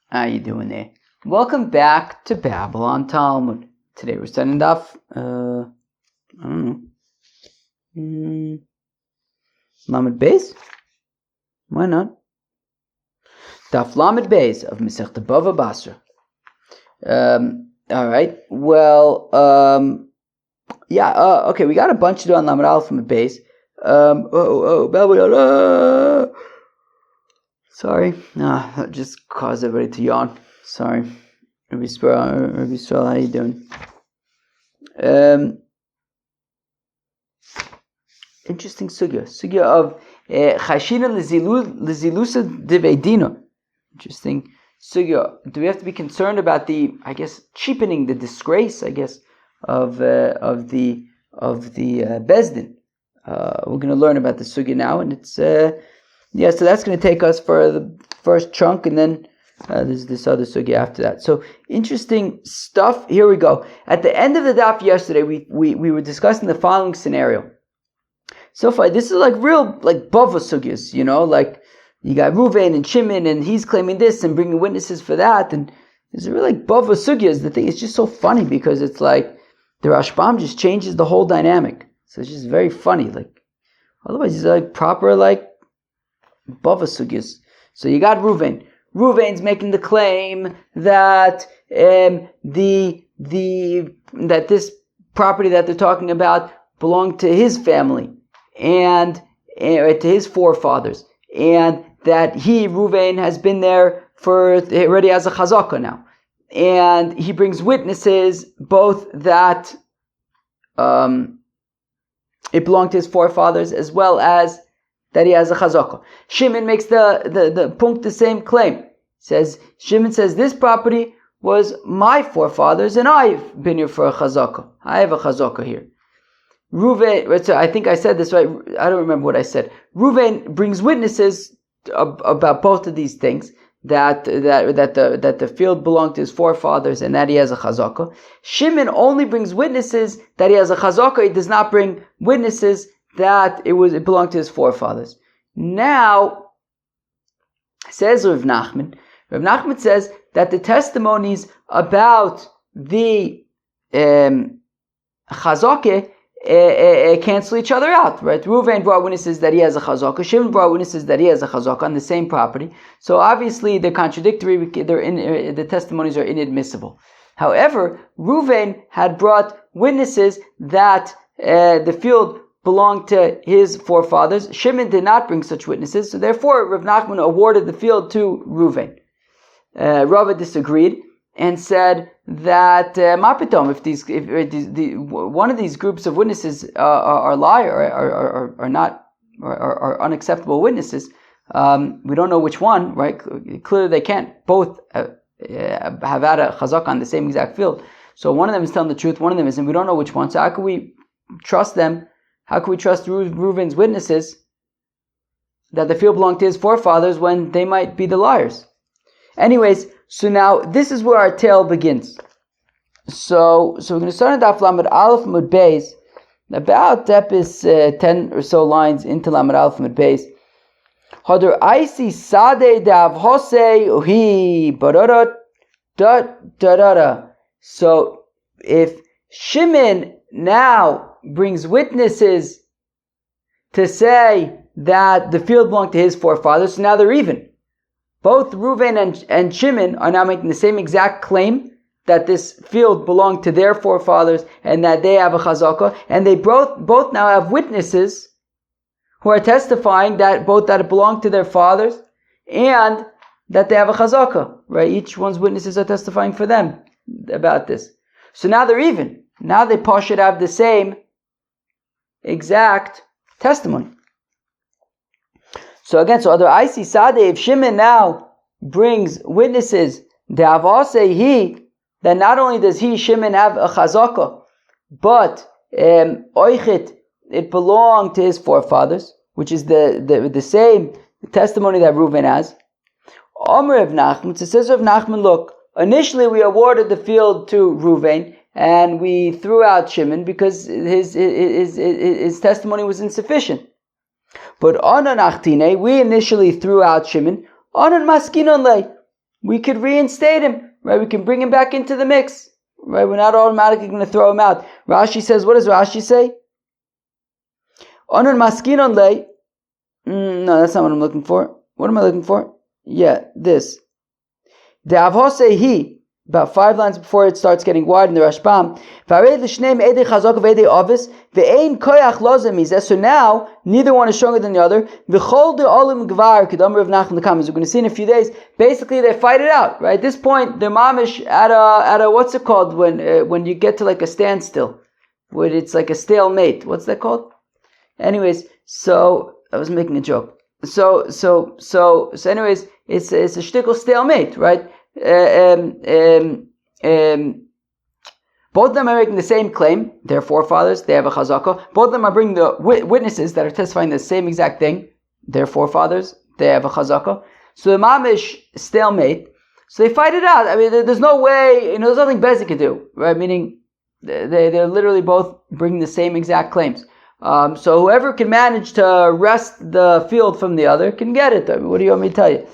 How you doing there? Welcome back to Babylon Talmud. Today we're studying Daf, Lamed Beis? Why not? Daf Lamed Beis of Masechta BavaBasra. Alright, well, okay, we got a bunch to do on Lamed Aleph Lamed Beis. Babylon, sorry, that just caused everybody to yawn. Sorry. Rabbi Yisrael, how you doing? Interesting sugya of chashina lezilusa deveidino. Interesting sugya. Do we have to be concerned about the, cheapening, the disgrace, of the Bezdin? We're going to learn about the sugya now, and it's so that's going to take us for the first chunk, and then there's this other sugya after that. So interesting stuff. Here we go. At the end of the daf yesterday, we were discussing the following scenario. So far, this is real bava sugyas, like you got Ruvain and Shimon, and he's claiming this and bringing witnesses for that, and there's really bava sugyas. The thing is just so funny because it's the Rashbam just changes the whole dynamic. So it's just very funny. Otherwise, it's proper bava sugyas. So you got Ruvain. Ruvain's making the claim that that this property that they're talking about belonged to his family and to his forefathers, and that Ruvain has been there already as a chazaka now, and he brings witnesses both that it belonged to his forefathers as well as that he has a chazaka. Shimon makes the same claim. Shimon says this property was my forefathers and I've been here for a chazaka. I have a chazaka here. Ruvain, I think I said this right. I don't remember what I said. Ruvain brings witnesses about both of these things, that the field belonged to his forefathers and that he has a chazaka. Shimon only brings witnesses that he has a chazaka. He does not bring witnesses that it belonged to his forefathers. Now, says Rav Nachman. Rav Nachman says that the testimonies about the chazaka cancel each other out, right? Ruvain brought witnesses that he has a chazaka. Shimon brought witnesses that he has a chazaka on the same property. So obviously they're contradictory. The testimonies are inadmissible. However, Ruvain had brought witnesses that the field belonged to his forefathers. Shimon did not bring such witnesses, so therefore Rav Nachman awarded the field to Ruvain. Rava disagreed and said that mapitom, if one of these groups of witnesses are unacceptable witnesses, we don't know which one, right? Clearly they can't both have had a chazak on the same exact field. So one of them is telling the truth, one of them isn't. We don't know which one. So how can we trust them? How can we trust Reuven's witnesses that the field belonged to his forefathers when they might be the liars? Anyways, so now this is where our tale begins. So we're going to start at Daf Lamed Aleph Lamed Beis, about 10 or so lines into Lamed Aleph Lamed Beis. Hadar Aisi Sade Dav Hosei Uhi Bararot da. So if Shimon now brings witnesses to say that the field belonged to his forefathers, so now they're even. Both Reuven and Shimon are now making the same exact claim that this field belonged to their forefathers and that they have a chazaka, and they both now have witnesses who are testifying that it belonged to their fathers and that they have a chazaka, right? Each one's witnesses are testifying for them about this. So now they're even. Now they should have the same exact testimony. So again, other Isi Sadeh, if Shimon now brings witnesses, then not only does Shimon have a chazaka, but oichit, it belonged to his forefathers, which is the same testimony that Reuven has. Omer of Nachman, it says of Nachman, look, initially we awarded the field to Reuven, and we threw out Shimon because his testimony was insufficient. But Onan Achtine, we initially threw out Shimon. Onan Maskinon Lei. we could reinstate him, right? We can bring him back into the mix, right? We're not automatically going to throw him out. Rashi says, what does Rashi say? Onan maskinon lei. No, that's not what I'm looking for. What am I looking for? Yeah, this. The avhose he. About 5 lines before it starts getting wide in the Rashbam. So now, neither one is stronger than the other. We're going to see in a few days. Basically, they fight it out. Right? At this point, they're mamish at a what's it called when you get to like a standstill, when it's like a stalemate. What's that called? Anyways, so I was making a joke. So anyways, it's a shtickle stalemate, right? Both of them are making the same claim. Their forefathers, they have a chazakah. Both of them are bringing the witnesses that are testifying the same exact thing. Their forefathers, they have a chazakah. So the mamish stalemate. So they fight it out. I mean, there's no way, there's nothing Bezin can do, right? Meaning, they're literally both bringing the same exact claims. So whoever can manage to wrest the field from the other can get it. I mean, what do you want me to tell you?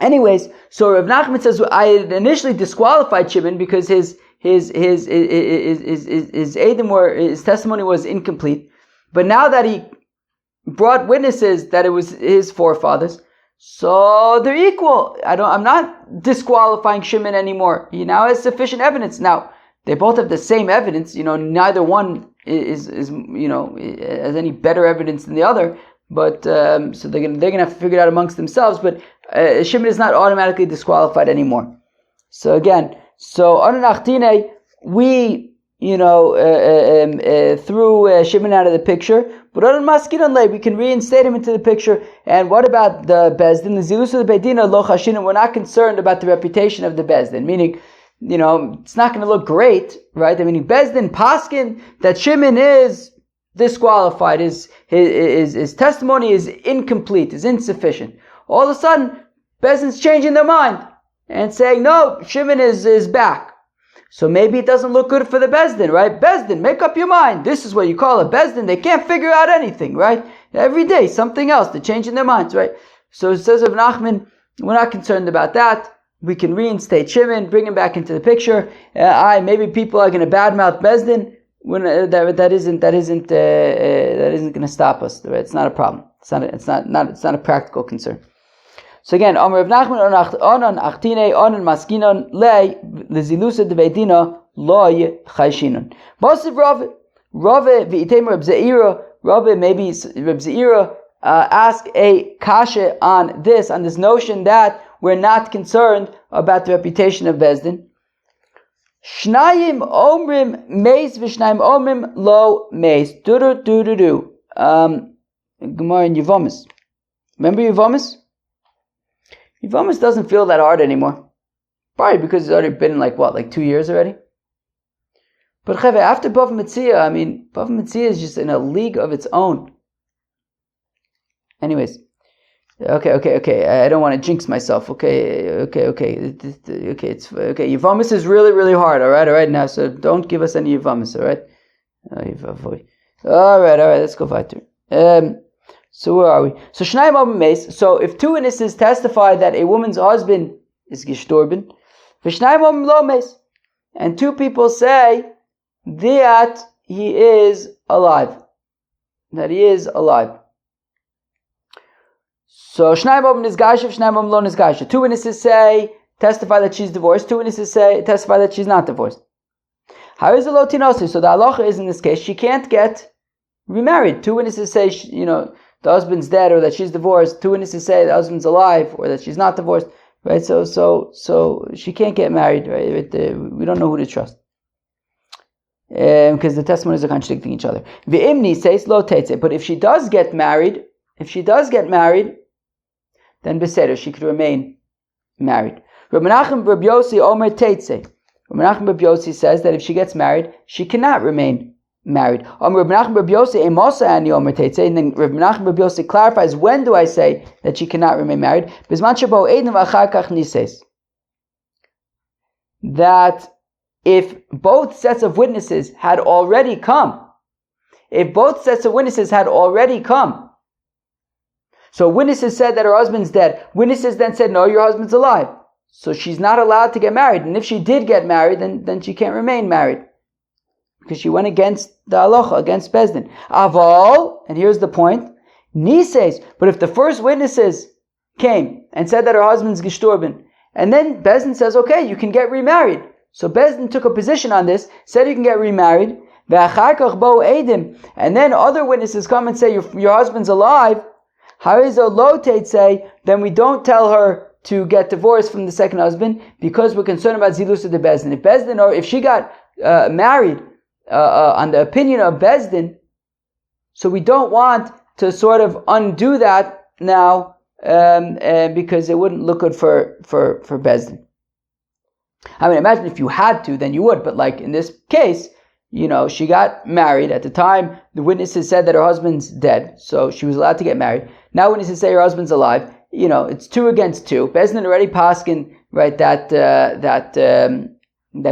Anyways, so Rav Nachman says, I had initially disqualified Shimon because his testimony was incomplete. But now that he brought witnesses that it was his forefathers, so they're equal. I'm not disqualifying Shimon anymore. He now has sufficient evidence. Now, they both have the same evidence. Neither one is has any better evidence than the other. But so they're gonna have to figure it out amongst themselves. But Shimon is not automatically disqualified anymore. So again, Anunachtine, we threw Shimon out of the picture, but we can reinstate him into the picture. And what about the Bezdin? The Zilus of the Beidina lo chashinim. We're not concerned about the reputation of the Bezdin, meaning it's not going to look great, right? I mean, Bezdin paskin that Shimon is disqualified, his testimony is incomplete, is insufficient. All of a sudden, Bezdin's changing their mind and saying, no, Shimon is back. So maybe it doesn't look good for the Bezdin, right? Bezdin, make up your mind. This is what you call a Bezdin. They can't figure out anything, right? Every day, something else. They're changing their minds, right? So it says of Nachman, we're not concerned about that. We can reinstate Shimon, bring him back into the picture. Maybe people are going to badmouth Bezdin. That isn't going to stop us. Right? It's not a problem. It's not a practical concern. So again, Amar Rav Nachman onan achtine onan maskinon lei lezilusa deveidina loy chayshinon. Basiv Rav v'item Reb Zeira. Rav maybe Reb Zeira ask a kasha on this notion that we're not concerned about the reputation of Bezdin. Shnayim omrim meis v'shnayim omrim lo meis. Do. Gemara in Yevamis. Remember Yevamis? Yevamis doesn't feel that hard anymore. Probably because it's already been like 2 years already? But Cheve, after Bava Metzia, Bava Metzia is just in a league of its own. Anyways. Okay. I don't want to jinx myself. Okay. It's okay. Yevamis is really, really hard. All right. Now, so don't give us any Yevamis. All right. All right. Let's go weiter. So where are we? So Shnayim Abim Meis. So if 2 witnesses testify that a woman's husband is gestorben, V'shnayim Abim Lo Meis, and 2 people say that he is alive. So Shnayim Abim Nizgasha, Shnayim Abim Lo Nizgasha. 2 witnesses testify that she's divorced. 2 witnesses testify that she's not divorced. How is the lo tinosi? So the halacha is in this case she can't get remarried. 2 witnesses say the husband's dead or that she's divorced. 2 witnesses say the husband's alive or that she's not divorced. Right? So she can't get married. Right? We don't know who to trust because the testimonies are contradicting each other. V'imni says lo teitze. But if she does get married, then beseder, she could remain married. Rabbi Menachem Rabbi Yossi Omer teitze. Rabbi Menachem Rabbi Yossi says that if she gets married, she cannot remain married. Rabbi Menachem Rabbi Yossi Emosa Ani Omer teitze. And then Rabbi Menachem Rabbi Yossi clarifies, when do I say that she cannot remain married? Bizman shebo eidin v'achar kach nises. That if both sets of witnesses had already come, So witnesses said that her husband's dead. Witnesses then said, no, your husband's alive. So she's not allowed to get married. And if she did get married, then she can't remain married. Because she went against the halacha, against Bezdin. Aval, and here's the point, Nises, but if the first witnesses came and said that her husband's gestorben, and then Bezdin says, okay, you can get remarried. So Bezdin took a position on this, said you can get remarried, and then other witnesses come and say your husband's alive, say, then we don't tell her to get divorced from the second husband because we're concerned about Zilusa de Bezdin. If Bezdin, or if she got married on the opinion of Bezdin, so we don't want to sort of undo that now because it wouldn't look good for Bezdin. I mean, imagine if you had to, then you would, but like in this case, she got married. At the time, the witnesses said that her husband's dead, so she was allowed to get married. Now witnesses say her husband's alive. It's 2 against 2. Bezdin already paskin, right, that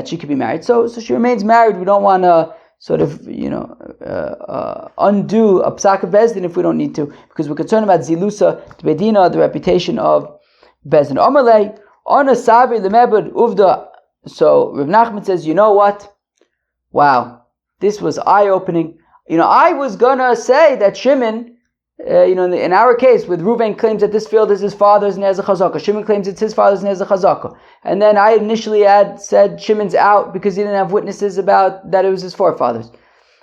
she could be married. So she remains married. We don't want to sort of, undo a psak of Bezdin if we don't need to, because we're concerned about Zilusa, Bedina, the reputation of Bezdin. Omerlei, on a Savi, the Mebud, Uvda. So Rav Nachman says, you know what? Wow, this was eye-opening. I was going to say that Shimon, in our case, with Reuven claims that this field is his father's and he has a chazaka. Shimon claims it's his father's and he has a chazaka. And then I initially had said Shimon's out because he didn't have witnesses about that it was his forefathers.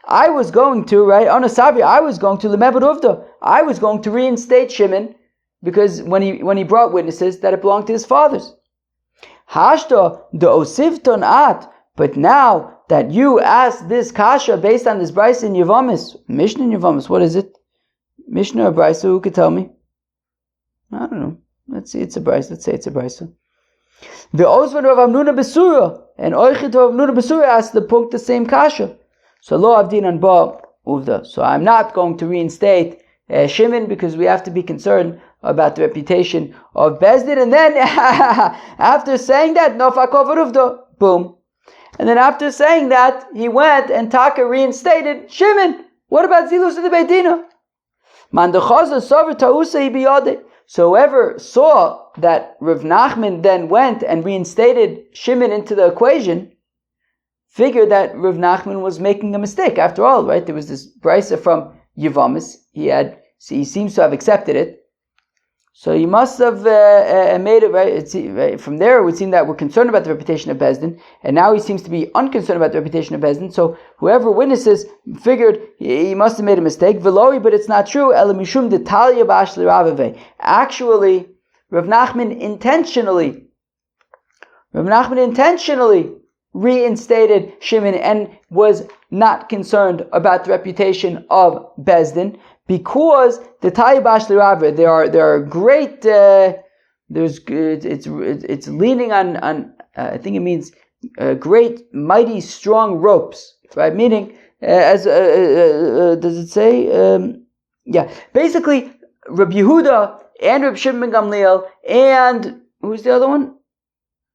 I was going to, right, on a Savi, I was going to Lemebed Uvda. I was going to reinstate Shimon because when he brought witnesses that it belonged to his fathers. Hashta de osivton at, but now that you asked this kasha based on this brayso in Yevamis, Mishnah in Yevamis, what is it? Mishnah or brayso? Who could tell me? I don't know. Let's see. It's a brayso. Let's say it's a brayso. The Ozvan of Amnuna Besura and Oichit of Amnuna Besura asked the punkt the same kasha. So lo avdin an ba uvda. So I'm not going to reinstate Shimon because we have to be concerned about the reputation of Bezdin. And then after saying that, nofakov uvda, boom. And then after saying that, he went and Taka reinstated Shimon. What about Zilus of the Beidina? So whoever saw that Rav Nachman then went and reinstated Shimon into the equation, figured that Rav Nachman was making a mistake. After all, right, there was this brisa from Yevamis. He seems to have accepted it. So he must have made it right. From there, it would seem that we're concerned about the reputation of Bezdin, and now he seems to be unconcerned about the reputation of Bezdin. So whoever witnesses figured he must have made a mistake. Veloi, but it's not true. Elamishum detalia b'ashli ravave. Actually, Rav Nachman intentionally reinstated Shimon and was not concerned about the reputation of Bezdin. Because the Tayyib Ashli Rava, there are great. It's leaning on. I think it means great, mighty, strong ropes, right? Meaning, does it say? Yeah. Basically, Rabbi Yehuda and Rabbi Shimon ben Gamliel and who's the other one?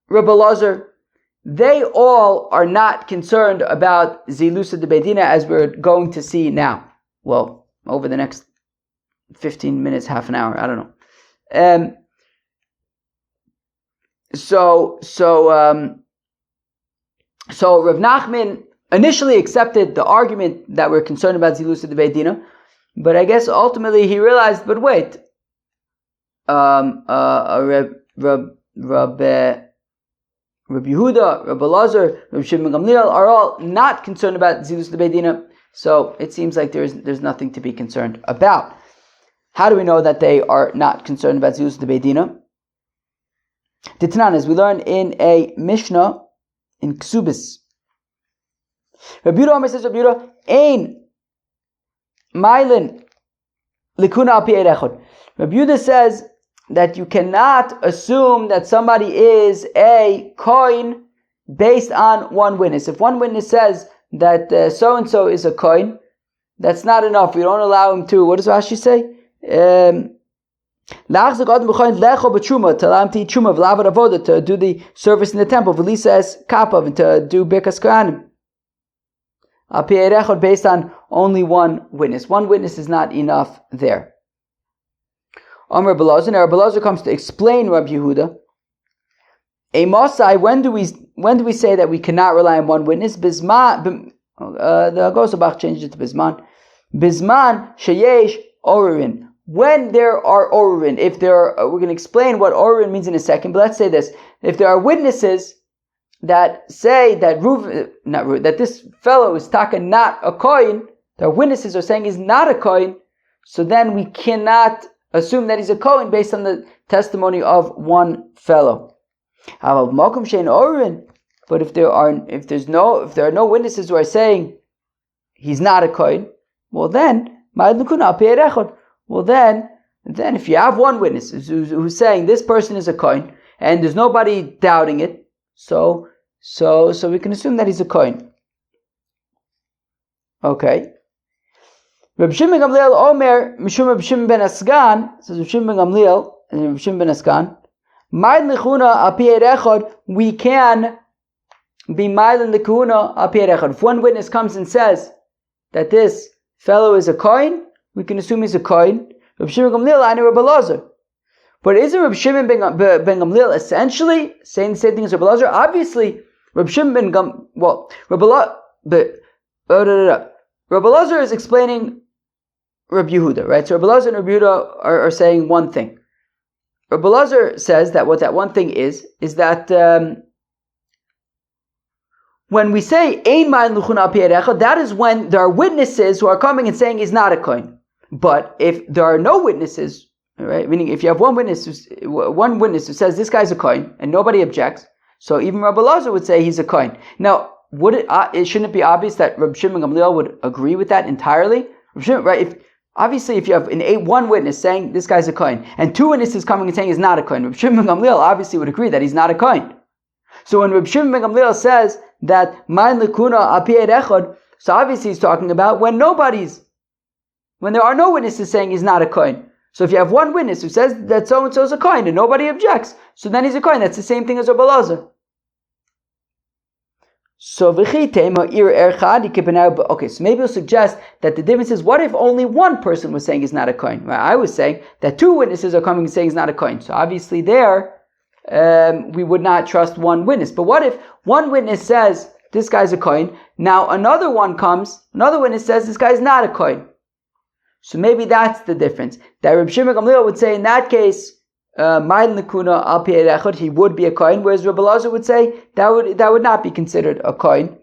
Rabbi Lazar. They all are not concerned about Zilusa de Bedina as we're going to see now. Well, over the next 15 minutes, half an hour, I don't know. So Rav Nachman initially accepted the argument that we're concerned about Zilusa de Beidina, but I guess ultimately he realized, but wait, Rabbi Yehuda, Rabbi Lazar, Rabbi Shimon ben Gamliel are all not concerned about Zilusa de Beidina. So it seems like there's nothing to be concerned about. How do we know that they are not concerned about Zilus de Beidina? The Tanan, as we learn in a Mishnah in Ksubis. Rabbi Yehuda says, Rabbi Yehuda, Ein Mailin Likuna al Pi Erechod. Rabbi Yehuda says that you cannot assume that somebody is a kohen based on one witness. If one witness says that so-and-so is a kohen, that's not enough. We don't allow him to, what does Rashi say? To allow him to eat truma, to do the service in the temple, and to do birkas kohanim. Based on only one witness. One witness is not enough there. Amr Rabbi Elazar, now Rabbi Elazar comes to explain Rabbi Yehuda. A Mosai, when do we say that we cannot rely on one witness? Bisman, the Agosabach changed it to Bisman. Bisman sheyesh orin. When there are orin, if there are, we're going to explain what orin means in a second, but let's say this. If there are witnesses that say that that this fellow is taka not a kohen, the witnesses are saying he's not a kohen, so then we cannot assume that he's a kohen based on the testimony of one fellow. But if there are no witnesses who are saying he's not a kohen, well then if you have one witness who's saying this person is a kohen and there's nobody doubting it, so we can assume that he's a kohen. Okay. Reb Shimon ben Gamliel Omer Mishum Reb Shimon ben Asgan, says Reb Shimon ben Gamliel and Reb Shimon ben Asgan, Ma'id Lechuna al Pi Echad, we can be Ma'id Lechuna al Pi Echad. If one witness comes and says that this fellow is a kohen, we can assume he's a kohen. Reb Shimon ben Gamliel and Reb Elazar. But isn't Reb Shimon ben Gamliel essentially saying the same thing as Reb Elazar? Obviously, Reb Shimon ben Reb Elazar is explaining Reb Yehuda, right? So Reb Elazar and Reb Yehuda are saying one thing. Reb Elazar says that what that one thing is that when we say Ein Ma'in Luchun Al Pi Erecha, that is when there are witnesses who are coming and saying he's not a kohen. But if there are no witnesses, right? Meaning if you have one witness who says this guy's a kohen and nobody objects, so even Reb Elazar would say he's a kohen. Now, shouldn't it be obvious that Reb Shimon ben Gamliel would agree with that entirely? Right? If you have one witness saying this guy's a kohen and two witnesses coming and saying he's not a kohen, Reb Shimon ben Gamliel obviously would agree that he's not a kohen. So when Reb Shimon ben Gamliel says that Ma'in Lekuna Al Pi Echad, so obviously he's talking about when there are no witnesses saying he's not a kohen. So if you have one witness who says that so and so is a kohen and nobody objects, so then he's a kohen. That's the same thing as Reb Elazar. So okay, so maybe you'll suggest that the difference is, what if only one person was saying he's not a kohen? Right? I was saying that two witnesses are coming and saying he's not a kohen. So obviously there, we would not trust one witness. But what if one witness says this guy's a kohen, now another witness says this guy's not a kohen? So maybe that's the difference. That Reb Shimon ben Gamliel would say in that case, Ma'id Lekuna Al Pi Echad, he would be a kohen, whereas Reb Elazar would say that would not be considered a kohen.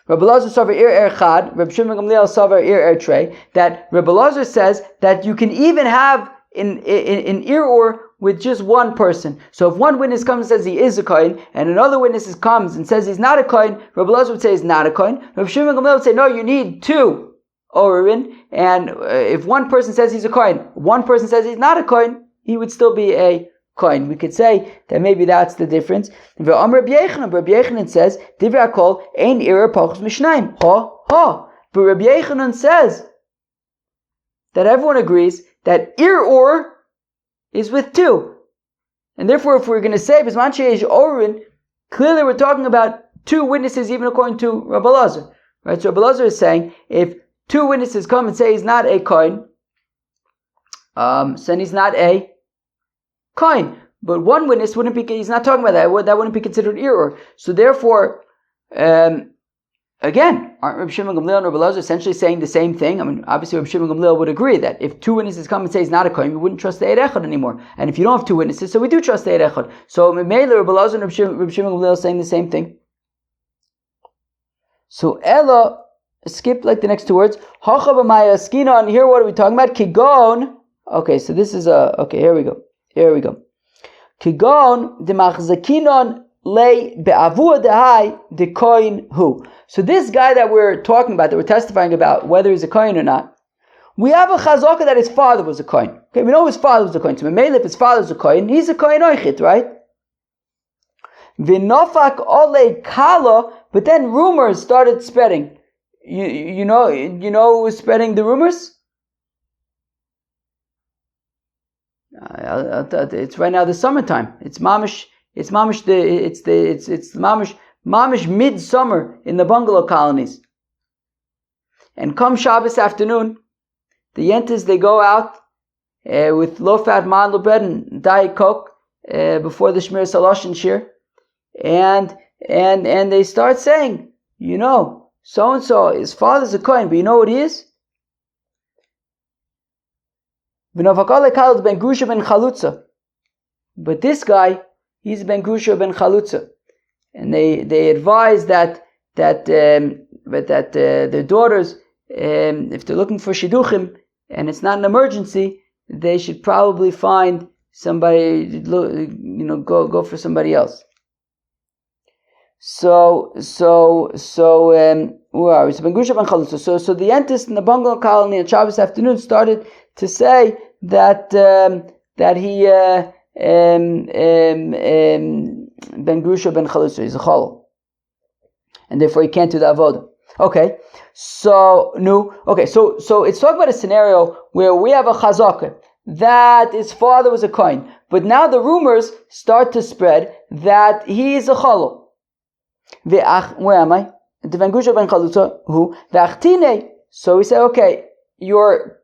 Reb Elazar savar ir erchad, Reb Shimon ben Gamliel savar ir trei. That Reb Elazar says that you can even have in irur with just one person. So if one witness comes and says he is a kohen, and another witness comes and says he's not a kohen, Reb Elazar would say he's not a kohen. Reb Shimon ben Gamliel would say no, you need two orin, and if one person says he's a kohen, one person says he's not a kohen, he would still be a kohen. We could say that maybe that's the difference. Rabbi Yechanan says, Divrei HaKol ein irer pachos mishnayim. But Rabbi Yechanan says that everyone agrees that irur is with two. And therefore, if we're going to say Bisman sheyesh orin, clearly we're talking about two witnesses, even according to Rabbi Elazar. Right? So Rabbi Elazar is saying, if two witnesses come and say he's not a kohen, then he's not a kohen. But one witness he's not talking about that. That wouldn't be considered irur. So therefore, again, aren't Reb Shimon ben Gamliel and Reb Elazar essentially saying the same thing? I mean, obviously Reb Shimon ben Gamliel would agree that if two witnesses come and say he's not a kohen, we wouldn't trust the Eid Echad anymore. And if you don't have two witnesses, so we do trust the Eid Echad. So Meimele, Reb Elazar and Reb Shimon ben Gamliel are saying the same thing. So Ella, skip like the next two words. Hacha b'maya skina, and here what are we talking about? Kigon. Okay, so this is okay, here we go. Kigon demachzakinon lei be'avur dehai de kohen hu. So this guy that we're talking about, that we're testifying about, whether he's a kohen or not, we have a chazaka that his father was a kohen. Okay, we know his father was a kohen. So Meimele, if his father's a kohen, he's a kohen oichit, right? V'nofak ole kala, but then rumors started spreading. You know who was spreading the rumors? It's right now the summertime. It's mamish midsummer in the bungalow colonies. And come Shabbos afternoon, the yentas, they go out with low-fat mandel bread and Diet Coke before the Shmir Salosh and Shir, and they start saying, so and so, his father's a Kohen, but you know what he is? Ben Grusha ben Chalutza. But this guy, he's Ben Grusha ben Chalutza, and they advise that their daughters, if they're looking for shidduchim and it's not an emergency, they should probably find somebody, go for somebody else. So where are we? So Ben Grusha ben Chalutza. So the Entis in the bungalow colony on Shabbos afternoon started to say that he Ben Grusha ben Chalutza, he's a Chol, and therefore he can't do the avodah. Okay, so it's talking about a scenario where we have a chazaka that his father was a kohen, but now the rumors start to spread that he is a Chol. Where am I? The Ben Grusha ben Chalutza, who v'achtine. So we say, okay, your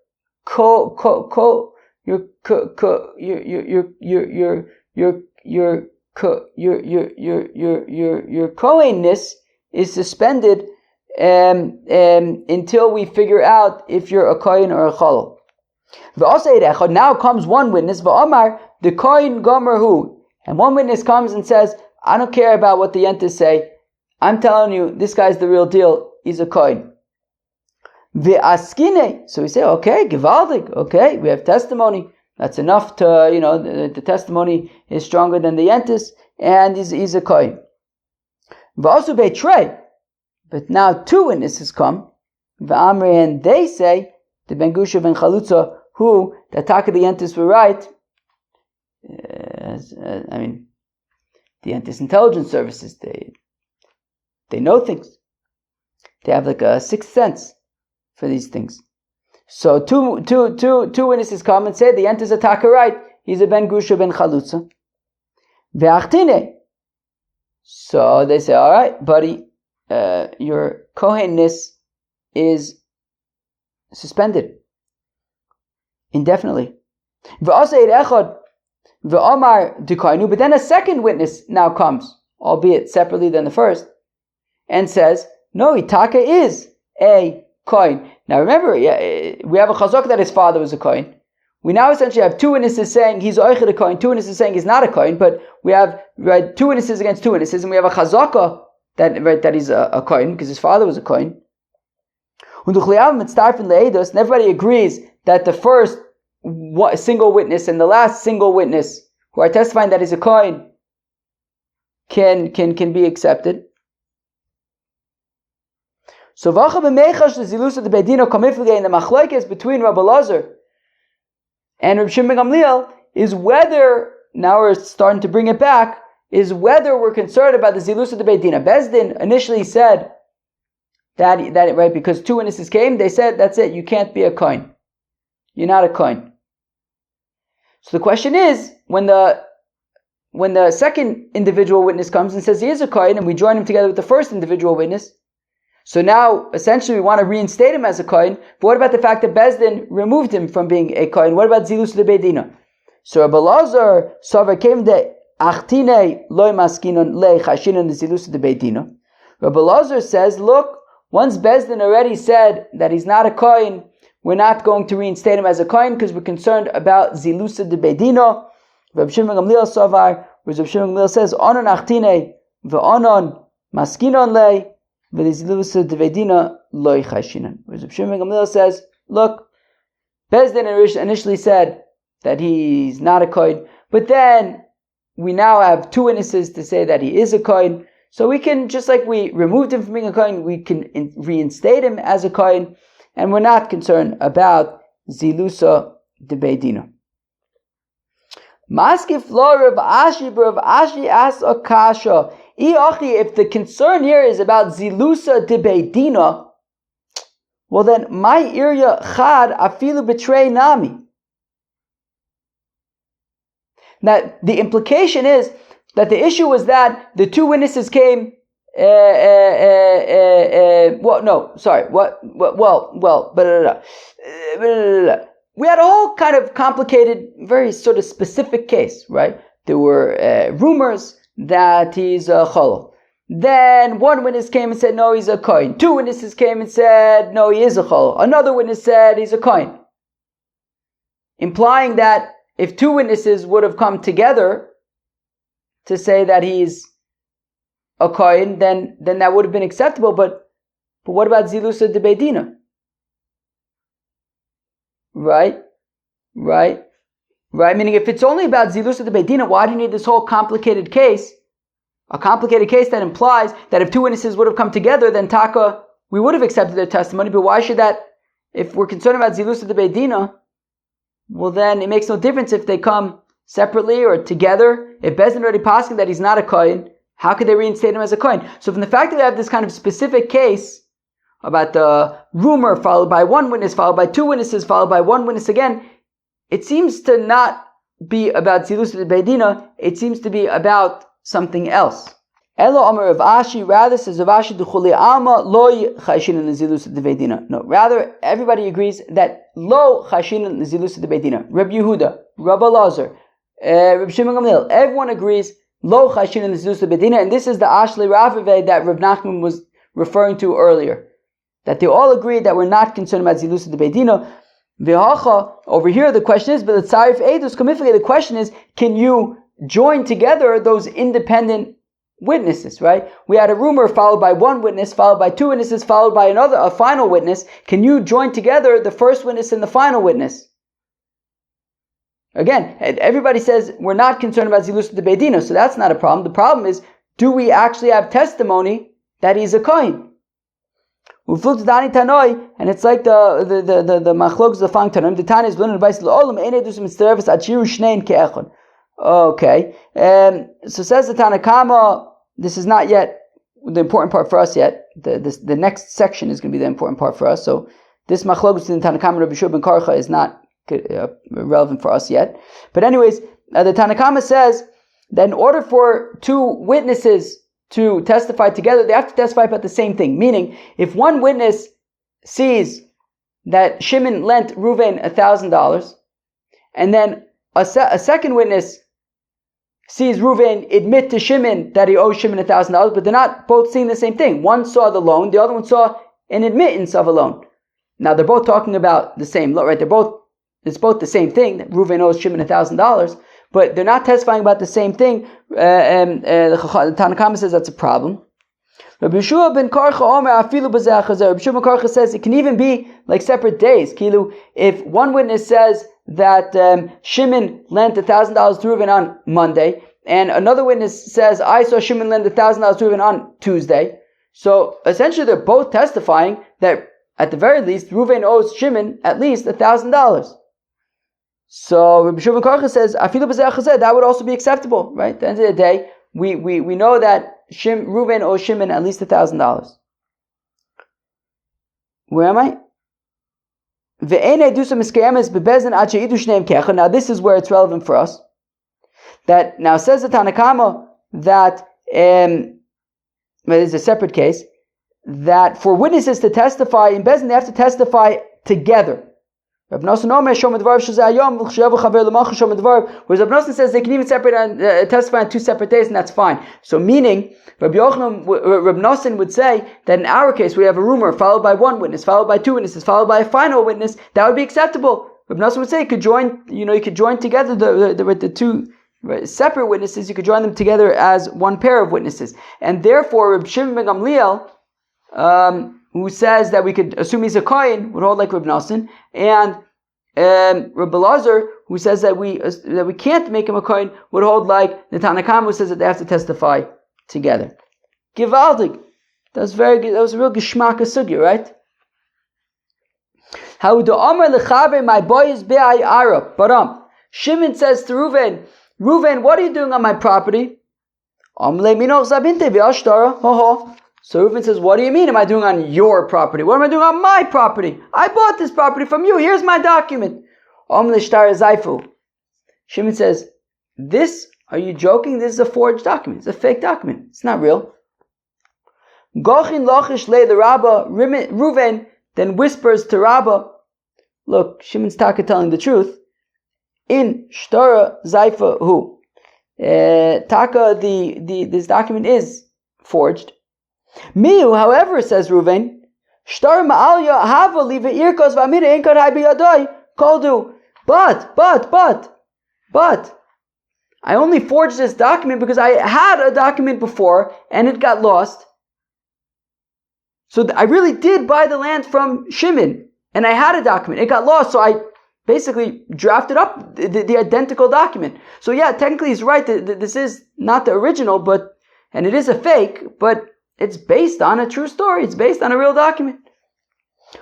kohenness is suspended until we figure out if you're a kohen or a chalal. Now comes one witness, v'omar the kohen gomer hu, and one witness comes and says, I don't care about what the yentas say. I'm telling you, this guy's the real deal. He's a kohen. Ve'askine. So we say, okay, givaldik. Okay, we have testimony. That's enough to, the testimony is stronger than the yentis, and he's a kohen. V'asu be'trei. But now two witnesses come, v'amri, and they say, the Ben Grusha ben Chalutza, who, the attack of the yentis were right. The Entis intelligence services, they know things. They have like a sixth sense for these things. So two witnesses come and say the Entis attacker right. He's a Ben Grusha ben Chalutza. Ve'achtine. So they say, all right, buddy, your kohenness is suspended indefinitely. Ve'asei echad. But then a second witness now comes, albeit separately than the first, and says, no, Itaka is a kohen. Now remember, we have a chazak that his father was a kohen. We now essentially have two witnesses saying he's oiched a kohen, two witnesses saying he's not a kohen, but we have two witnesses against two witnesses, and we have a chazaka that he's a kohen, because his father was a kohen. And everybody agrees that the first single witness and the last single witness who are testifying that he's a kohen can be accepted. So vacha b'meichash the zilusa the bedino kamiflige in the machlokes between Rabbi Lazar and Rabbi Shimon ben Gamliel is whether, now we're starting to bring it back, is whether we're concerned about the zilusa the bedina. Bezdin initially said that right, because two witnesses came, they said that's it, you can't be a kohen, you're not a kohen. So the question is, when the second individual witness comes and says he is a kohen, and we join him together with the first individual witness, so now essentially we want to reinstate him as a kohen. But what about the fact that Bezdin removed him from being a kohen? What about zilus de bedina? So Rabbi Lazar Savar came de achtine loy maskinon le chashinon zilus de bedina. Rabbi Lazar says, look, once Bezdin already said that he's not a kohen, we're not going to reinstate him as a kohen because we're concerned about zilusa de bedino. Rabbi Shimon ben Gamliel Savar, where Rabbi Shimon ben Gamliel says, "Onon achtine ve'onon maskinon le ve'zilusa de bedino loy chashinon." Where Rabbi Shimon ben Gamliel says, "Look, Bezdin initially said that he's not a kohen, but then we now have two witnesses to say that he is a kohen. So we can, just like we removed him from being a kohen, we can reinstate him as a kohen." And we're not concerned about zilusa de bedina. Maskif lo Rav Ashi, Rav Ashi asks a kasha. If the concern here is about zilusa de bedina, well then, my irya chad afilu betray nami. Now, the implication is that the issue was that the two witnesses came. we had a whole kind of complicated, very sort of specific case, right? There were rumors that he's a cholol. Then one witness came and said, no, he's a kohen. Two witnesses came and said, no, he is a cholol. Another witness said he's a kohen. Implying that if two witnesses would have come together to say that he's a kohen, then that would have been acceptable. But what about zilusa de beidina? Right? Meaning, if it's only about zilusa de beidina, why do you need this whole complicated case? A complicated case that implies that if two witnesses would have come together, then taka, we would have accepted their testimony. But why should that, if we're concerned about zilusa de beidina, well then it makes no difference if they come separately or together. If Bezdin already passing that he's not a kohen, how could they reinstate him as a kohen? So from the fact that we have this kind of specific case about the rumor followed by one witness, followed by two witnesses, followed by one witness again, it seems to not be about zilusa de beidina, it seems to be about something else. Elo Amar of Ashi, rather says of Ashi duchuli alma loy chayshin zilusa de beidina. No, rather everybody agrees that lo chayshin zilusa de beidina. Rabbi Yehuda, Rabbi Elazar, Rabbi Shimon Gamliel, everyone agrees lo chayshin zilusa de beidina, and this is the Ashli Raviveh that Rav Nachman was referring to earlier. That they all agree that we're not concerned about zilusa de beidina. V'hacha, over here the question is, but the question is, can you join together those independent witnesses, right? We had a rumor followed by one witness, followed by two witnesses, followed by a final witness. Can you join together the first witness and the final witness? Again, everybody says we're not concerned about zilusa de beidina, so that's not a problem. The problem is, do we actually have testimony that he's a kohen? We flew to Dani Tanoi, and it's like the machlokes the fang Tanoim. The Tana is learning advice to all ene dus mitzterefes achiru shnein ke'echad. Okay, so says the Tanakama. This is not yet the important part for us yet. The next section is going to be the important part for us. So this machlokes in Tanakama and Rabbi Shua ben Karcha is not relevant for us yet. But anyways, the Tanakama says that in order for two witnesses to testify together, they have to testify about the same thing. Meaning, if one witness sees that Shimon lent Reuven $1,000, and then a second witness sees Reuven admit to Shimon that he owes Shimon $1,000, but they're not both seeing the same thing. One saw the loan, the other one saw an admittance of a loan. Now they're both talking about the same loan, right? It's both the same thing, that Reuven owes Shimon $1,000, but they're not testifying about the same thing. The Tanakama says that's a problem. Rabbi Shua ben Karcha Omer afilu b'zeh chazer. Rabbi Shua ben Karcha says it can even be like separate days. Kilu, if one witness says that Shimon lent $1,000 to Reuven on Monday, and another witness says I saw Shimon lend $1,000 to Reuven on Tuesday, so essentially they're both testifying that at the very least Reuven owes Shimon at least $1,000. So Rabbi Shua ben Karcha says, "Afilu b'zeh chazeh," that would also be acceptable, right? At the end of the day, we know that Reuven owes Shimon at least $1,000. Where am I? Now this is where it's relevant for us. That now says the Tanakama that there's a separate case that for witnesses to testify in Bezdin they have to testify together. Rav Nosson says they can even separate and testify on two separate days, and that's fine. So meaning, Rav Nosson would say that in our case we have a rumor followed by one witness, followed by two witnesses, followed by a final witness. That would be acceptable. Rav Nosson would say you could join together the two separate witnesses. You could join them together as one pair of witnesses, and therefore Rav Shimon ben Gamliel, who says that we could assume he's a kohen, would hold like Reb Nosson, and Rabbi Elazar, who says that we can't make him a kohen, would hold like the Tanakama, who says that they have to testify together. Givaldig. That was very good. That was a real geschmack sugya, right? How do Amar lechaver, my boy is be'ay ara. But Shimon says to Reuven, what are you doing on my property? Amle minoch zabinte v'ashtara. Ho ho. So Reuven says, what do you mean am I doing on your property? What am I doing on my property? I bought this property from you. Here's my document. Shimon says, are you joking? This is a forged document. It's a fake document. It's not real. Reuven then whispers to Rabbah, look, Shimon's taka telling the truth. In Shtara Zaifa Hu. Taka, this document is forged. Miu, however, says Reuven, Shtar Ma'alya Hava Liva Irkos Vamira Inkar Hai Biyadoi Koldu. But I only forged this document because I had a document before and it got lost. So I really did buy the land from Shimon and I had a document. It got lost, so I basically drafted up the identical document. So yeah, technically he's right that this is not the original, and it is a fake, but it's based on a true story. It's based on a real document.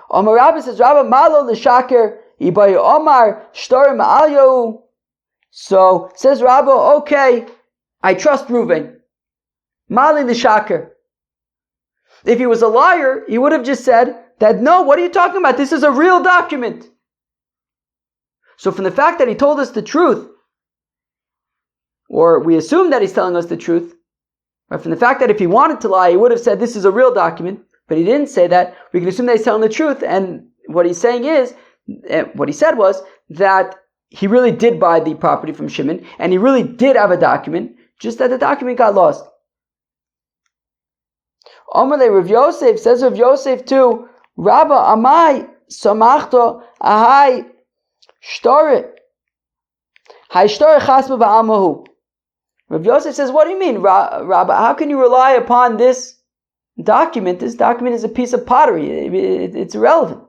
Omar Rabbi says, Rabbi Malo l'shaker ibayu Omar shtar ma'alyo. So says Rabbi, okay, I trust Reuven. Mali l'shaker. If he was a liar, he would have just said that, no, what are you talking about? This is a real document. So from the fact that he told us the truth, or we assume that he's telling us the truth, right, from the fact that if he wanted to lie, he would have said this is a real document, but he didn't say that, we can assume that he's telling the truth, and what he's saying is, what he said was, that he really did buy the property from Shimon, and he really did have a document, just that the document got lost. Omerle Rav Yosef, says Rav Yosef too, Rabba Amai Samachto Ahai Shtore Chasma Ba'amahu. Rav Yosef says, what do you mean, Rabbi? How can you rely upon this document? This document is a piece of pottery. It's irrelevant.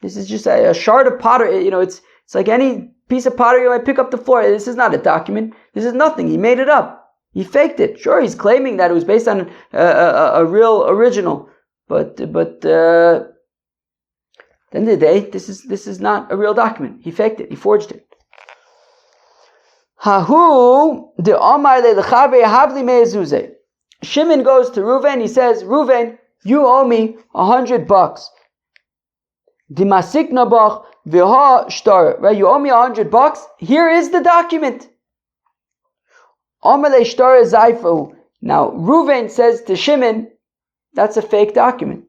This is just a shard of pottery. It's like any piece of pottery you might pick up the floor. This is not a document. This is nothing. He made it up. He faked it. Sure, he's claiming that it was based on a real original, but at the end of the day, this is not a real document. He faked it. He forged it. Hahu de Omar le Lechavei Havli Me'ezuzeh. Shimon goes to Reuven. He says, Reuven, you owe me $100. Dimasik nabach v'ha shtar. Right? You owe me $100. Here is the document. Omar le shtar zaifu. Now Reuven says to Shimon, that's a fake document.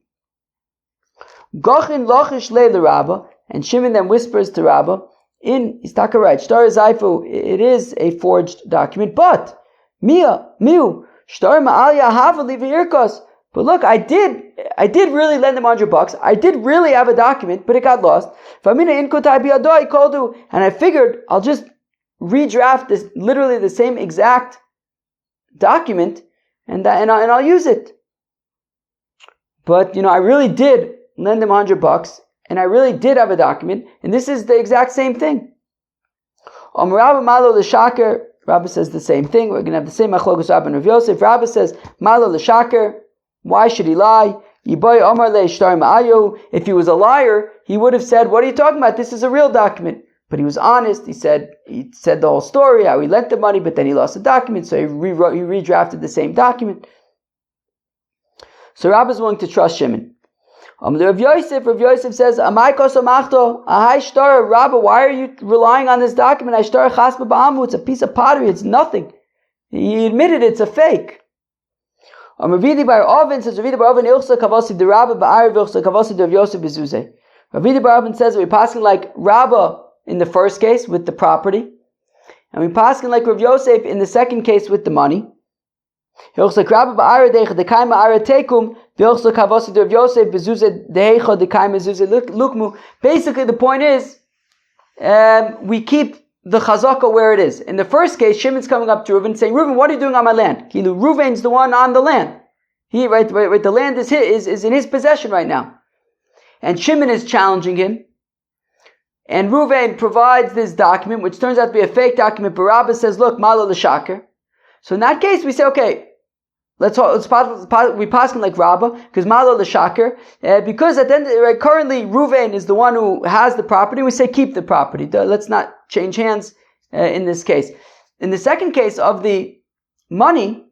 Gochin lochish le Rabba, and Shimon then whispers to Rabba, he's talking right, Shtar Zaifu, it is a forged document, but miu, Shtar Ma'alya Havali V'irkos. But look, I did really lend him $100. I did really have a document, but it got lost. And I figured I'll just redraft this, literally the same exact document, and I'll use it. But I really did lend him $100. And I really did have a document, and this is the exact same thing. Rabbi Malo l'shaker, Rabbi says the same thing. We're going to have the same machlokus Rabbi and Rav Yosef. Rabbi says, Malo l'shaker, why should he lie? If he was a liar, he would have said, what are you talking about? This is a real document. But he was honest. He said the whole story, how he lent the money, but then he lost the document, so he redrafted the same document. So Rabbi is willing to trust Shimon. Rav Yosef says, Rabbi, why are you relying on this document? It's a piece of pottery, it's nothing. He admitted it's a fake. Ravidi bar Oven says, Ravidi bar Oven says that we're passing like Rabba in the first case with the property, and we're passing like Rav Yosef in the second case with the money. Basically, the point is, we keep the chazaka where it is. In the first case, Shimon's coming up to Reuven saying, Reuven, what are you doing on my land? Reuven's the one on the land. The land is in his possession right now. And Shimon is challenging him. And Reuven provides this document, which turns out to be a fake document. Barabbas says, look, malo l'shaker. So in that case, we say, okay, we pass him like Rabbah, because malo l'shaker, because at the end, currently Reuven is the one who has the property. We say keep the property. Let's not change hands in this case. In the second case of the money,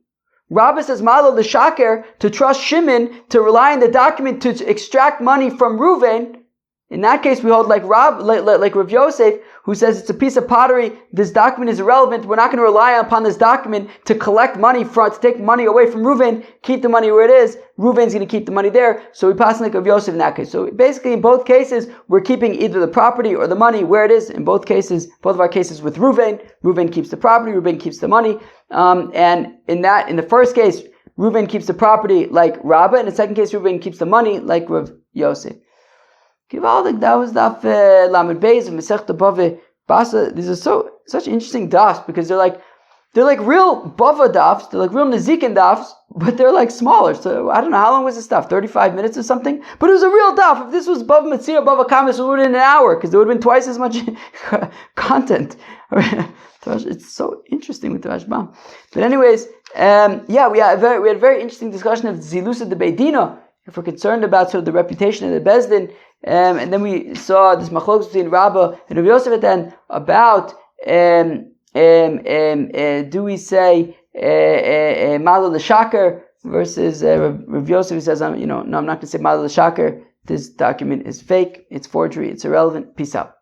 Rabbah says malo l'shaker, to trust Shimon to rely on the document to extract money from Reuven. In that case, we hold like Rav Yosef, who says it's a piece of pottery. This document is irrelevant. We're not going to rely upon this document to collect money to take money away from Reuven. Keep the money where it is. Reuven's going to keep the money there. So we pass like Rav Yosef in that case. So basically, in both cases, we're keeping either the property or the money where it is. In both of our cases with Reuven, Reuven keeps the property. Reuven keeps the money. And in the first case, Reuven keeps the property like Rabbah. In the second case, Reuven keeps the money like Rav Yosef. That was daf Lamed Beis of Masechta BavaBasra. These are such interesting dafs because they're like real Bava dafs. They're like real Nezikin dafs, but they're like smaller. So I don't know how long was this daf, 35 minutes or something. But it was a real daf. If this was Bava Metzia, Bava Kamis, it would have been an hour because there would have been twice as much content. It's so interesting with the Rashbam. But anyways, we had a very interesting discussion of Zilusa de Beidina. If we're concerned about sort of the reputation of the Bezdin, and then we saw this machlokes between Rabbah and Rav Yosef at the end about do we say Malo l'Shaker versus Rav Yosef, who says no, I'm not going to say Malo l'Shaker. This document is fake, it's forgery, it's irrelevant. Peace out.